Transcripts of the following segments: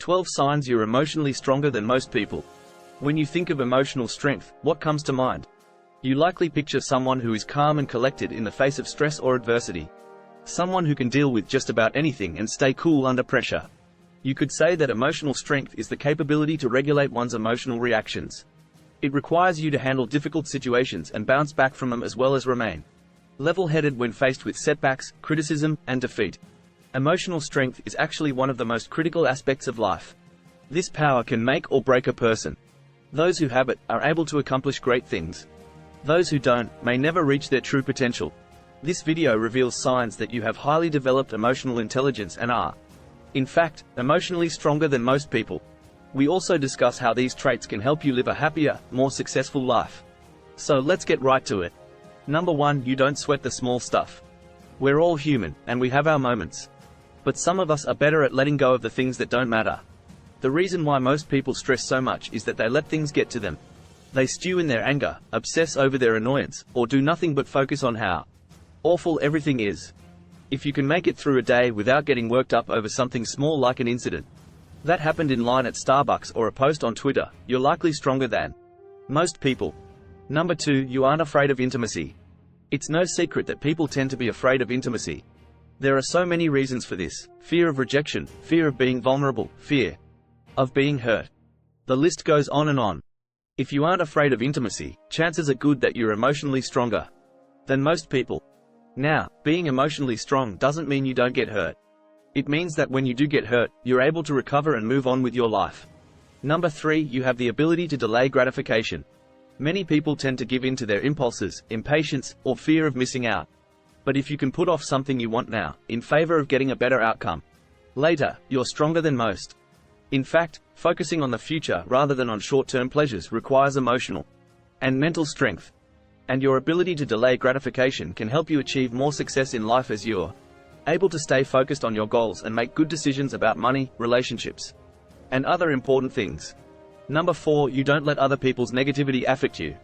12 signs you're emotionally stronger than most people. When you think of emotional strength, what comes to mind? You likely picture someone who is calm and collected in the face of stress or adversity. Someone who can deal with just about anything and stay cool under pressure. You could say that emotional strength is the capability to regulate one's emotional reactions. It requires you to handle difficult situations and bounce back from them as well as remain level-headed when faced with setbacks, criticism, and defeat. Emotional strength is actually one of the most critical aspects of life. This power can make or break a person. Those who have it are able to accomplish great things. Those who don't may never reach their true potential. This video reveals signs that you have highly developed emotional intelligence and are, in fact, emotionally stronger than most people. We also discuss how these traits can help you live a happier, more successful life. So let's get right to it. Number 1, you don't sweat the small stuff. We're all human, and we have our moments. But some of us are better at letting go of the things that don't matter. The reason why most people stress so much is that they let things get to them. They stew in their anger, obsess over their annoyance, or do nothing but focus on how awful everything is. If you can make it through a day without getting worked up over something small like an incident that happened in line at Starbucks or a post on Twitter, you're likely stronger than most people. Number 2, you aren't afraid of intimacy. It's no secret that people tend to be afraid of intimacy. There are so many reasons for this: fear of rejection, fear of being vulnerable, fear of being hurt. The list goes on and on. If you aren't afraid of intimacy, chances are good that you're emotionally stronger than most people. Now, being emotionally strong doesn't mean you don't get hurt. It means that when you do get hurt, you're able to recover and move on with your life. Number 3, you have the ability to delay gratification. Many people tend to give in to their impulses, impatience, or fear of missing out. But if you can put off something you want now, in favor of getting a better outcome later, you're stronger than most. In fact, focusing on the future rather than on short-term pleasures requires emotional and mental strength. And your ability to delay gratification can help you achieve more success in life as you're able to stay focused on your goals and make good decisions about money, relationships, and other important things. Number 4, you don't let other people's negativity affect you.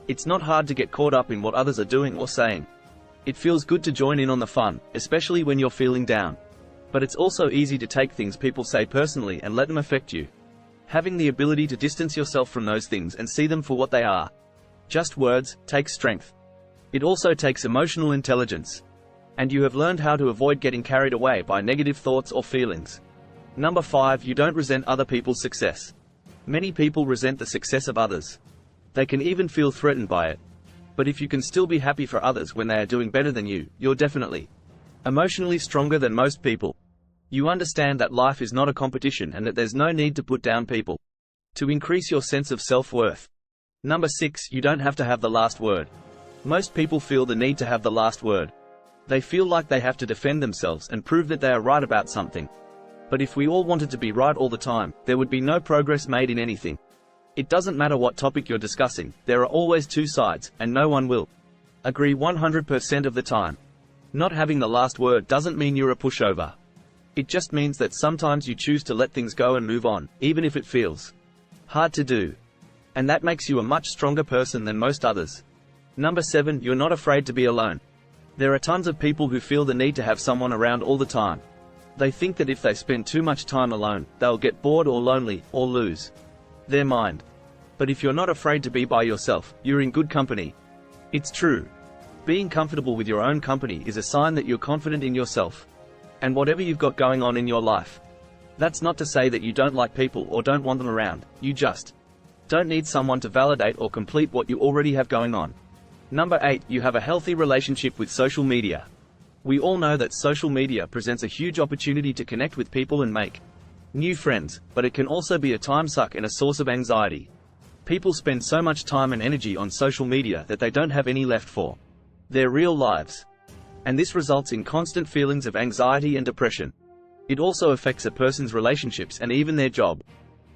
It's not hard to get caught up in what others are doing or saying. It feels good to join in on the fun, especially when you're feeling down. But it's also easy to take things people say personally and let them affect you. Having the ability to distance yourself from those things and see them for what they are, just words, takes strength. It also takes emotional intelligence. And you have learned how to avoid getting carried away by negative thoughts or feelings. Number 5, you don't resent other people's success. Many people resent the success of others. They can even feel threatened by it. But if you can still be happy for others when they are doing better than you, you're definitely emotionally stronger than most people. You understand that life is not a competition and that there's no need to put down people to increase your sense of self-worth. Number 6, you don't have to have the last word. Most people feel the need to have the last word. They feel like they have to defend themselves and prove that they are right about something. But if we all wanted to be right all the time, there would be no progress made in anything. It doesn't matter what topic you're discussing, there are always two sides, and no one will agree 100% of the time. Not having the last word doesn't mean you're a pushover. It just means that sometimes you choose to let things go and move on, even if it feels hard to do. And that makes you a much stronger person than most others. Number 7, you're not afraid to be alone. There are tons of people who feel the need to have someone around all the time. They think that if they spend too much time alone, they'll get bored or lonely, or lose their mind. But if you're not afraid to be by yourself, you're in good company. It's true. Being comfortable with your own company is a sign that you're confident in yourself and whatever you've got going on in your life. That's not to say that you don't like people or don't want them around, you just don't need someone to validate or complete what you already have going on. Number 8, you have a healthy relationship with social media. We all know that social media presents a huge opportunity to connect with people and make new friends, but it can also be a time suck and a source of anxiety. People spend so much time and energy on social media that they don't have any left for their real lives. And this results in constant feelings of anxiety and depression. It also affects a person's relationships and even their job.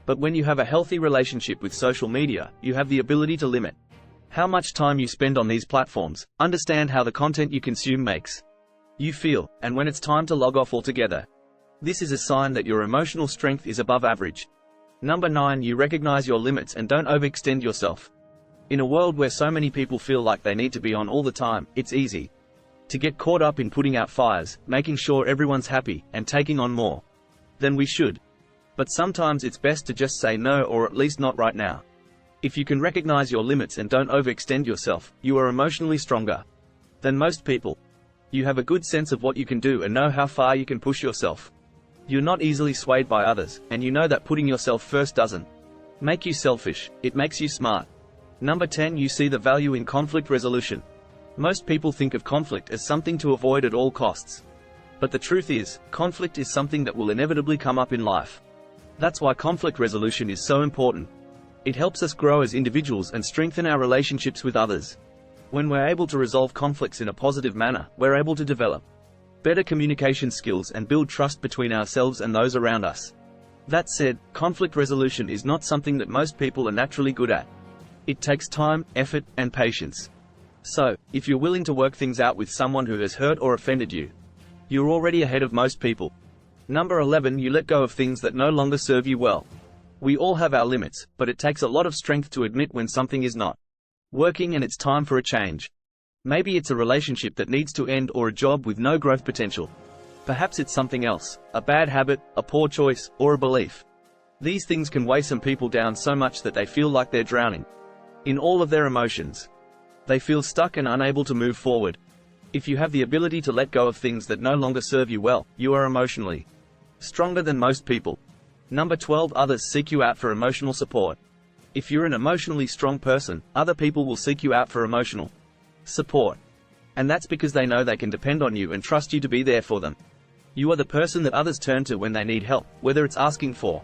But when you have a healthy relationship with social media, you have the ability to limit how much time you spend on these platforms, understand how the content you consume makes you feel, and when it's time to log off altogether. This is a sign that your emotional strength is above average. Number 9, you recognize your limits and don't overextend yourself. In a world where so many people feel like they need to be on all the time, it's easy to get caught up in putting out fires, making sure everyone's happy, and taking on more than we should. But sometimes it's best to just say no, or at least not right now. If you can recognize your limits and don't overextend yourself, you are emotionally stronger than most people. You have a good sense of what you can do and know how far you can push yourself. You're not easily swayed by others, and you know that putting yourself first doesn't make you selfish, it makes you smart. Number 10. You see the value in conflict resolution. Most people think of conflict as something to avoid at all costs. But the truth is, conflict is something that will inevitably come up in life. That's why conflict resolution is so important. It helps us grow as individuals and strengthen our relationships with others. When we're able to resolve conflicts in a positive manner, we're able to develop better communication skills and build trust between ourselves and those around us. That said, conflict resolution is not something that most people are naturally good at. It takes time, effort, and patience. So, if you're willing to work things out with someone who has hurt or offended you, you're already ahead of most people. Number 11. You let go of things that no longer serve you well. We all have our limits, but it takes a lot of strength to admit when something is not working and it's time for a change. Maybe it's a relationship that needs to end, or a job with no growth potential. Perhaps it's something else, a bad habit, a poor choice, or a belief. These things can weigh some people down so much that they feel like they're drowning in all of their emotions. They feel stuck and unable to move forward. If you have the ability to let go of things that no longer serve you well, you are emotionally stronger than most people. Number 12. Others seek you out for emotional support. If you're an emotionally strong person, other people will seek you out for emotional support. And that's because they know they can depend on you and trust you to be there for them. You are the person that others turn to when they need help, whether it's asking for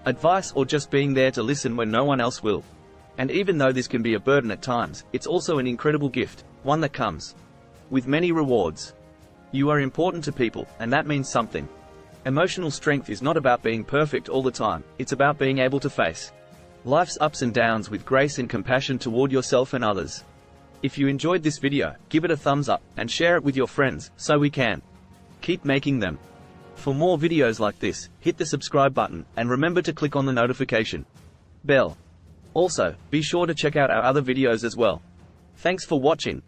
advice or just being there to listen when no one else will. And even though this can be a burden at times, it's also an incredible gift, one that comes with many rewards. You are important to people, and that means something. Emotional strength is not about being perfect all the time, it's about being able to face life's ups and downs with grace and compassion toward yourself and others. If you enjoyed this video, give it a thumbs up, and share it with your friends, so we can keep making them. For more videos like this, hit the subscribe button, and remember to click on the notification bell. Also, be sure to check out our other videos as well. Thanks for watching.